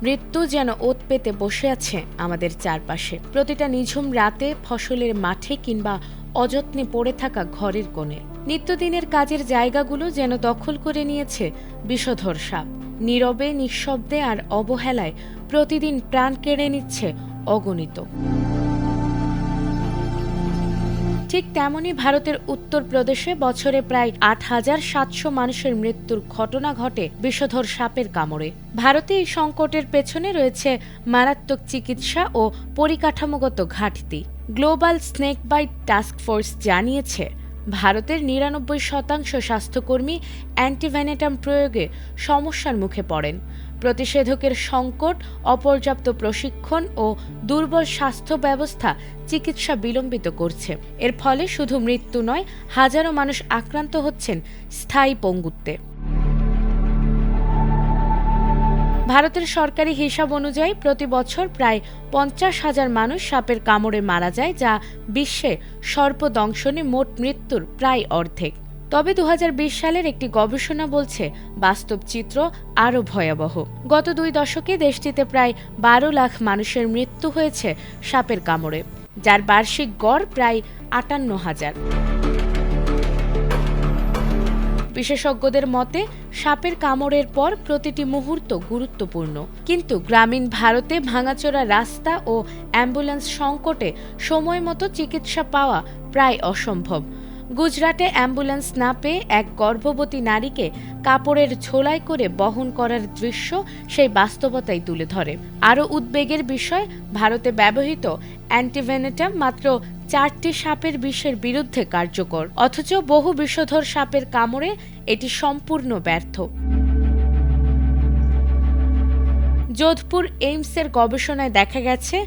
মৃত্যু যেন ওত পেতে বসে আছে আমাদের চারপাশে। প্রতিটা নিঝুম রাতে, ফসলের মাঠে কিংবা অযত্নে পড়ে থাকা ঘরের কোণে নিত্যদিনের কাজের জায়গাগুলো যেন দখল করে নিয়েছে বিষধর সাপ। নীরবে, নিঃশব্দে আর অবহেলায় প্রতিদিন প্রাণ কেড়ে নিচ্ছে অগণিত। ঠিক তেমনি ভারতের উত্তরপ্রদেশে বছরে প্রায় ৮,৭০০ মানুষের মৃত্যুর ঘটনা ঘটে বিষধর সাপের কামড়ে। ভারতে এই সংকটের পেছনে রয়েছে মারাত্মক চিকিৎসা ও পরিকাঠামোগত ঘাটতি। Global snake bite task force জানিয়েছে, ভারতের ৯৯% স্বাস্থ্যকর্মী অ্যান্টিভেনেটাম প্রয়োগে সমস্যার মুখে পড়েন। প্রতিষেধকের সংকট, অপর্যাপ্ত প্রশিক্ষণ ও দুর্বল স্বাস্থ্য ব্যবস্থা চিকিৎসা বিলম্বিত করছে। এর ফলে শুধু মৃত্যু নয়, হাজারো মানুষ আক্রান্ত হচ্ছেন স্থায়ী পঙ্গুত্বে। ভারতের সরকারি হিসাব অনুযায়ী প্রতি বছর প্রায় ৫০,০০০ মানুষ সাপের কামড়ে মারা যায়, যা বিশ্বে সর্পদংশনে মোট মৃত্যুর প্রায় অর্ধেক। তবে ২০২০ সালের একটি গবেষণা বলছে বাস্তব চিত্র আরও ভয়াবহ। গত ২ দশকে দেশটিতে প্রায় ১২ লাখ মানুষের মৃত্যু হয়েছে সাপের কামড়ে, যার বার্ষিক গড় প্রায় ৫৮,০০০। বিশেষজ্ঞদের মতে, সাপের কামড়ের পর প্রতিটি মুহূর্ত গুরুত্বপূর্ণ। কিন্তু গ্রামীণ ভারতে ভাঙাচোরা রাস্তা ও অ্যাম্বুলেন্স সংকটে সময় মতো চিকিৎসা পাওয়া প্রায় অসম্ভব। গুজরাটে অ্যাম্বুলেন্স না পেয়ে এক গর্ভবতী নারীকে কাপড়ের ঝোলায় করে বহন করার দৃশ্য সেই বাস্তবতাই তুলে ধরে। আরও উদ্বেগের বিষয়, ভারতে ব্যবহৃত অ্যান্টিভেনেটাম মাত্র ৪টি সাপের বিষের বিরুদ্ধে কার্যকর, অথচ বহু বিষধর সাপের কামড়ে এটি সম্পূর্ণ ব্যর্থ। যোধপুর এইমসের গবেষণায় দেখা গেছে,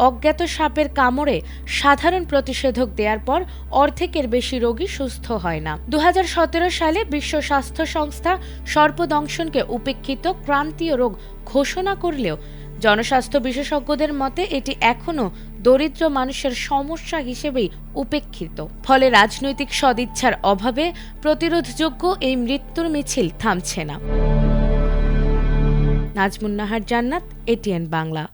অজ্ঞাত সাপের কামড়ে সাধারণ প্রতিষেধক দেওয়ার পর অর্ধেকের বেশি রোগী সুস্থ হয় না। ২০১৭ সালে বিশ্ব স্বাস্থ্য সংস্থা সর্পদংশনকে উপেক্ষিত ক্রান্তীয় রোগ ঘোষণা করলেও জনস্বাস্থ্য বিশেষজ্ঞদের মতে এটি এখনও দরিদ্র মানুষের সমস্যা হিসেবেই উপেক্ষিত। ফলে রাজনৈতিক সদিচ্ছার অভাবে প্রতিরোধযোগ্য এই মৃত্যুর মিছিল থামছে না। নাজমুন নাহার জান্নাত, এটিএন বাংলা।